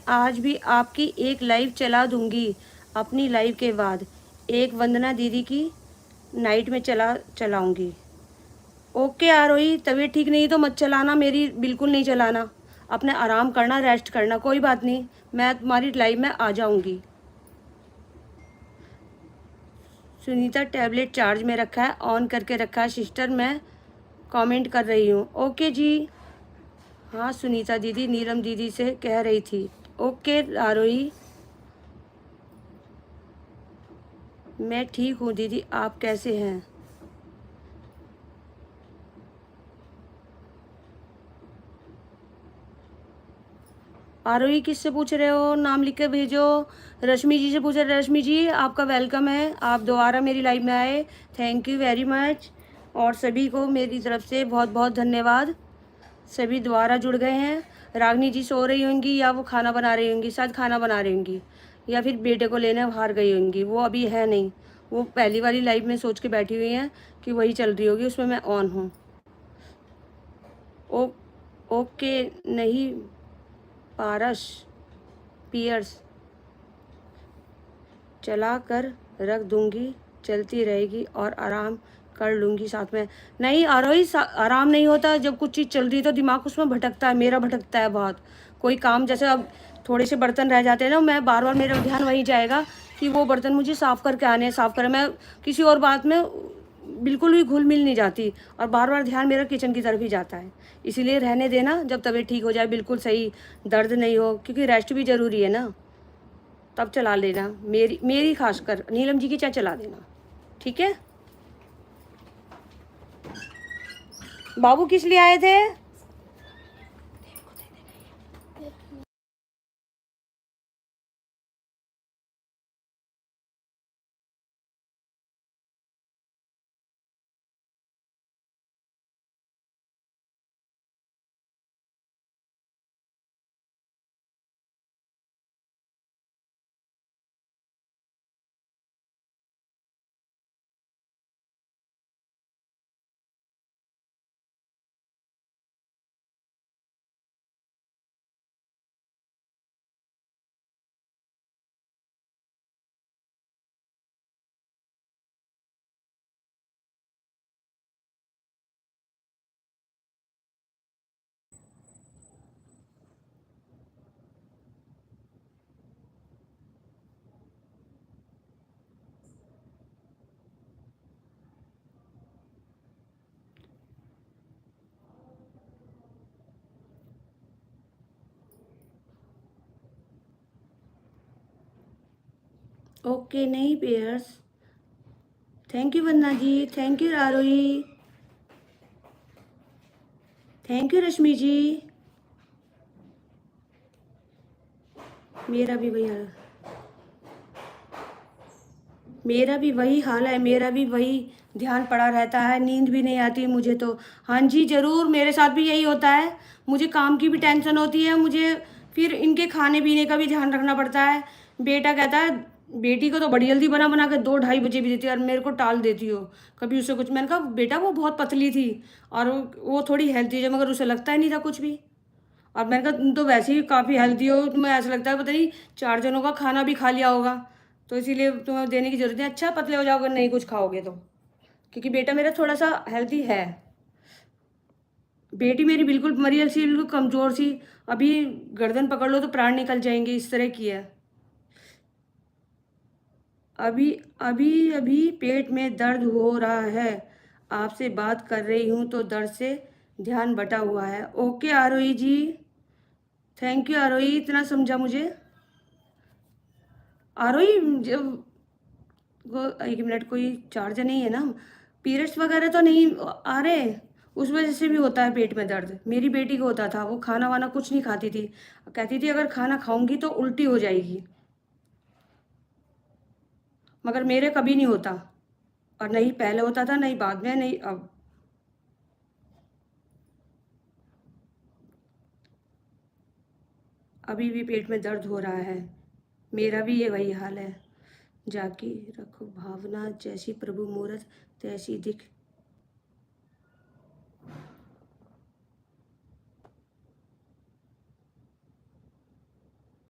आज भी आपकी एक लाइव चला दूंगी अपनी लाइव के बाद। एक वंदना दीदी की नाइट में चलाऊंगी। ओके आरोही, तबीयत ठीक नहीं तो मत चलाना, मेरी बिल्कुल नहीं चलाना। अपने आराम करना, रेस्ट करना, कोई बात नहीं, मैं तुम्हारी लाइव में आ जाऊंगी। सुनीता टैबलेट चार्ज में रखा है, ऑन करके रखा है सिस्टर, मैं कमेंट कर रही हूँ। ओके जी। हाँ सुनीता दीदी नीलम दीदी से कह रही थी। ओके आरोही, मैं ठीक हूँ दीदी, आप कैसे हैं? आरोही किससे पूछ रहे हो? नाम लिख के भेजो। रश्मि जी से पूछ रहे। रश्मि जी आपका वेलकम है, आप दोबारा मेरी लाइव में आए, थैंक यू वेरी मच। और सभी को मेरी तरफ से बहुत बहुत धन्यवाद। सभी दोबारा जुड़ गए हैं। रागनी जी सो रही होंगी या वो खाना बना रही होंगी, शायद खाना बना रही होंगी, या फिर बेटे को लेने बाहर गई होंगी। वो अभी है नहीं, वो पहली वाली लाइव में सोच के बैठी हुई हैं कि वही चल रही होगी, उसमें मैं ऑन हूँ। ओ ओके। नहीं पारस पियर्स चला कर रख दूंगी, चलती रहेगी और आराम कर लूँगी साथ में। नहीं आरोही, आराम नहीं होता। जब कुछ चीज़ चल रही है तो दिमाग उसमें भटकता है, मेरा भटकता है बहुत। कोई काम जैसे अब थोड़े से बर्तन रह जाते हैं ना, मैं बार बार मेरा ध्यान वहीं जाएगा कि वो बर्तन मुझे साफ़ करके आने हैं, साफ़ करें। मैं किसी और बात में बिल्कुल भी घुल मिल नहीं जाती, और बार बार ध्यान मेरा किचन की तरफ ही जाता है। इसीलिए रहने देना, जब तबीयत ठीक हो जाए, बिल्कुल सही, दर्द नहीं हो, क्योंकि रेस्ट भी ज़रूरी है ना, तब चला लेना। मेरी मेरी खासकर नीलम जी की चाय चला देना, ठीक है? बाबू किस लिए आए थे? ओके नहीं pairs, thank you Vandana ji, thank you Aarohi, thank you Rashmi ji. मेरा भी वही हाल, मेरा भी वही हाल है, मेरा भी वही ध्यान पड़ा रहता है, नींद भी नहीं आती मुझे तो। हाँ जी ज़रूर, मेरे साथ भी यही होता है। मुझे काम की भी टेंशन होती है, मुझे फिर इनके खाने पीने का भी ध्यान रखना पड़ता है। बेटा कहता है, बेटी को तो बड़ी जल्दी बना बना के 2-2:30 बजे भी देती है, और मेरे को टाल देती हो कभी उसे कुछ। मैंने कहा बेटा वो बहुत पतली थी, और वो थोड़ी हेल्थी है, मगर उसे लगता ही नहीं था कुछ भी। और मैंने कहा तुम तो वैसे ही काफ़ी हेल्दी हो, तुम्हें ऐसा लगता है पता नहीं 4 जनों का खाना भी खा लिया होगा, तो इसीलिए तुम्हें देने की ज़रूरत है। अच्छा पतले हो जाओगे नहीं कुछ खाओगे तो, क्योंकि बेटा मेरा थोड़ा सा हेल्दी है। बेटी मेरी बिल्कुल मरी सी, बिल्कुल कमज़ोर सी, अभी गर्दन पकड़ लो तो प्राण निकल जाएंगे, इस तरह की है। अभी अभी अभी पेट में दर्द हो रहा है, आपसे बात कर रही हूँ तो दर्द से ध्यान बटा हुआ है। Okay Aarohi ji, thank you Aarohi, इतना समझा मुझे। आरोही जब वो 1 मिनट, कोई चार्ज नहीं है ना? पीरियड्स वगैरह तो नहीं आ रहे, उस वजह से भी होता है पेट में दर्द। मेरी बेटी को होता था, वो खाना वाना कुछ नहीं खाती थी, कहती थी अगर खाना खाऊंगी तो उल्टी हो जाएगी, मगर मेरे कभी नहीं होता। और नहीं पहले होता था, नहीं बाद में, नहीं अब। अभी भी पेट में दर्द हो रहा है, मेरा भी ये वही हाल है। जाकी रखो भावना, जैसी प्रभु मूरत तैसी दिख